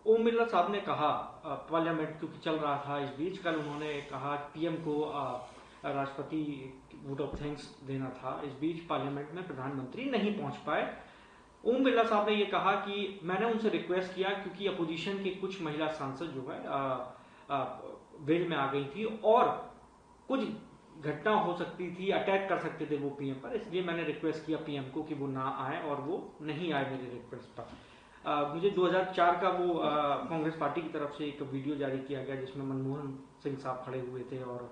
ओम बिरला साहब ने कहा, पार्लियामेंट क्योंकि चल रहा था इस बीच, कल उन्होंने कहा पीएम को राष्ट्रपति वोट ऑफ थैंक्स देना था, इस बीच पार्लियामेंट में प्रधानमंत्री नहीं पहुंच पाए। ओम बिरला साहब ने ये कहा कि मैंने उनसे रिक्वेस्ट किया क्योंकि अपोजिशन की कुछ महिला सांसद जो है वेल में आ गई थी और कुछ घटना हो सकती थी, अटैक कर सकते थे वो पीएम पर, इसलिए मैंने रिक्वेस्ट किया पीएम को कि वो ना आए, और वो नहीं आए मेरे रिक्वेस्ट पर। मुझे 2004 का वो कांग्रेस पार्टी की तरफ से एक वीडियो जारी किया गया जिसमें मनमोहन सिंह साहब खड़े हुए थे और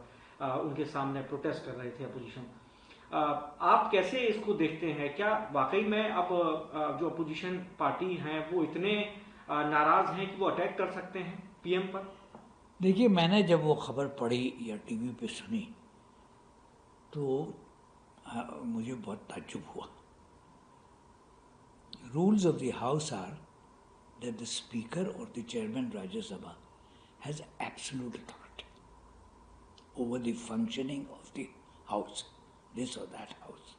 उनके सामने प्रोटेस्ट कर रहे थे अपोजिशन। आप कैसे इसको देखते हैं? क्या वाकई में अब जो अपोजिशन पार्टी हैं वो इतने नाराज हैं कि वो अटैक कर सकते हैं पीएम पर? देखिए, मैंने जब वो खबर पढ़ी या टीवी पे सुनी तो मुझे बहुत ताज्जुब हुआ। Rules of the house are that the speaker or the chairman Rajya Sabha has absolute authority over the functioning of the house, this or that house.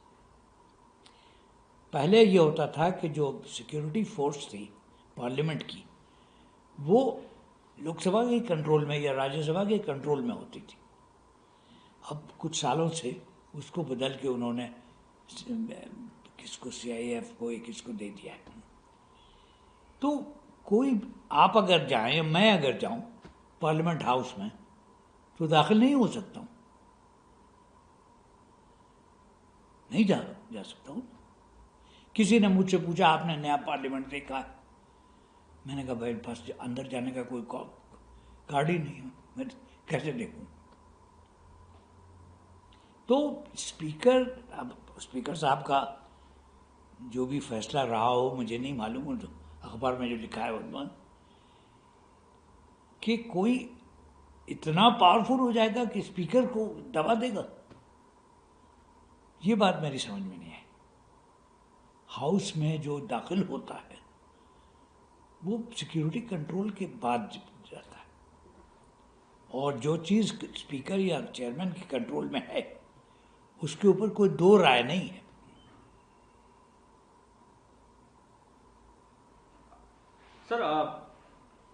पहले ये होता था कि जो सिक्योरिटी फोर्स थी पार्लियामेंट की, वो लोकसभा के कंट्रोल में या राज्यसभा के कंट्रोल में होती थी। अब कुछ सालों से उसको बदल के उन्होंने किसको सीआईएफ को, किसको दे दिया है। तो कोई, आप अगर जाएं, मैं अगर जाऊं पार्लियामेंट हाउस में तो दाखिल नहीं हो सकता हूं, नहीं जा सकता हूं। किसी ने मुझसे पूछा आपने नया पार्लियामेंट देखा है? मैंने कहा भाई पास अंदर जाने का कोई कार्ड ही नहीं है, मैं कैसे देखूं? तो स्पीकर साहब का जो भी फैसला रहा हो, मुझे नहीं मालूम, तो अखबार में जो लिखा है उसमें कि कोई इतना पावरफुल हो जाएगा कि स्पीकर को दबा देगा, ये बात मेरी समझ में नहीं है। हाउस में जो दाखिल होता है वो सिक्योरिटी कंट्रोल के बाद जाता है, और जो चीज़ स्पीकर या चेयरमैन के कंट्रोल में है उसके ऊपर कोई दो राय नहीं है। सर,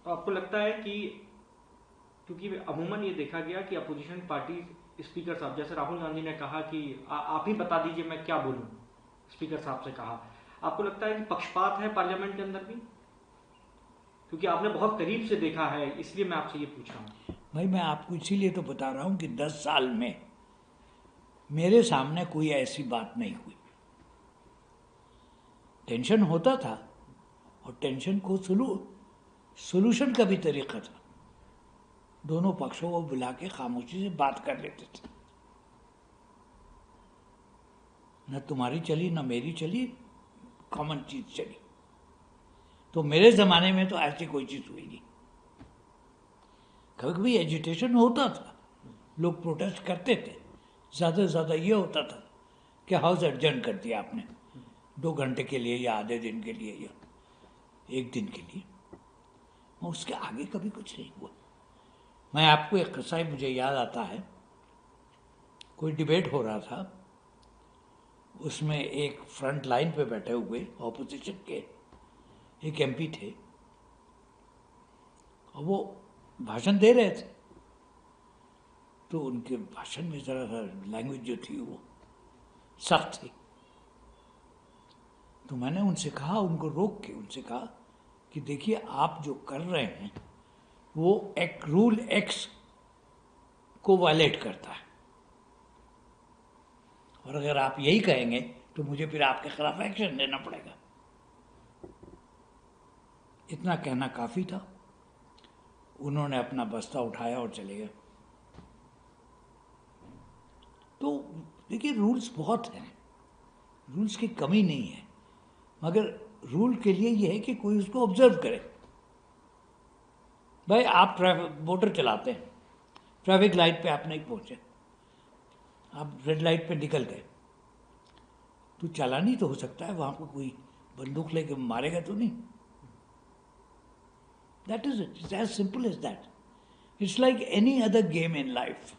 आपको लगता है कि क्योंकि अमूमन ये देखा गया कि अपोजिशन पार्टी स्पीकर साहब, जैसे राहुल गांधी ने कहा कि आप ही बता दीजिए मैं क्या बोलूं, स्पीकर साहब से कहा, आपको लगता है कि पक्षपात है पार्लियामेंट के अंदर भी? क्योंकि आपने बहुत करीब से देखा है, इसलिए मैं आपसे ये पूछ रहा हूँ। भाई मैं आपको इसीलिए तो बता रहा हूं कि 10 साल में मेरे सामने कोई ऐसी बात नहीं हुई। टेंशन होता था और टेंशन को सोल्यूशन का भी तरीका था, दोनों पक्षों को बुला के खामोशी से बात कर लेते थे। न तुम्हारी चली न मेरी चली, कॉमन चीज चली। तो मेरे जमाने में तो ऐसी कोई चीज हुई नहीं। कभी कभी एजिटेशन होता था, लोग प्रोटेस्ट करते थे, ज्यादा से ज्यादा ये होता था कि हाउस एडजर्न कर दिया आपने 2 घंटे के लिए या आधे दिन के लिए या 1 दिन के लिए, और उसके आगे कभी कुछ नहीं हुआ। मैं आपको एक किस्सा ही मुझे याद आता है। कोई डिबेट हो रहा था, उसमें एक फ्रंट लाइन पे बैठे हुए ऑपोजिशन के एक एमपी थे और वो भाषण दे रहे थे। तो उनके भाषण में जरा सा लैंग्वेज जो थी वो सख्त थी। तो मैंने उनसे कहा, उनको रोक के उनसे कहा कि देखिए आप जो कर रहे हैं वो एक रूल एक्स को वायलेट करता है, और अगर आप यही कहेंगे तो मुझे फिर आपके खिलाफ एक्शन लेना पड़ेगा। इतना कहना काफी था। उन्होंने अपना बस्ता उठाया और चले गए। तो देखिए, रूल्स बहुत हैं, रूल्स की कमी नहीं है, मगर रूल के लिए यह है कि कोई उसको ऑब्जर्व करे। भाई आप मोटर चलाते हैं, ट्रैफिक लाइट पे आप नहीं पहुंचे, आप रेड लाइट पे निकल गए, तो चालानी तो हो सकता है, वहां पर कोई बंदूक लेके मारेगा तो नहीं। That is it, it's as simple as that. It's like any other game in life.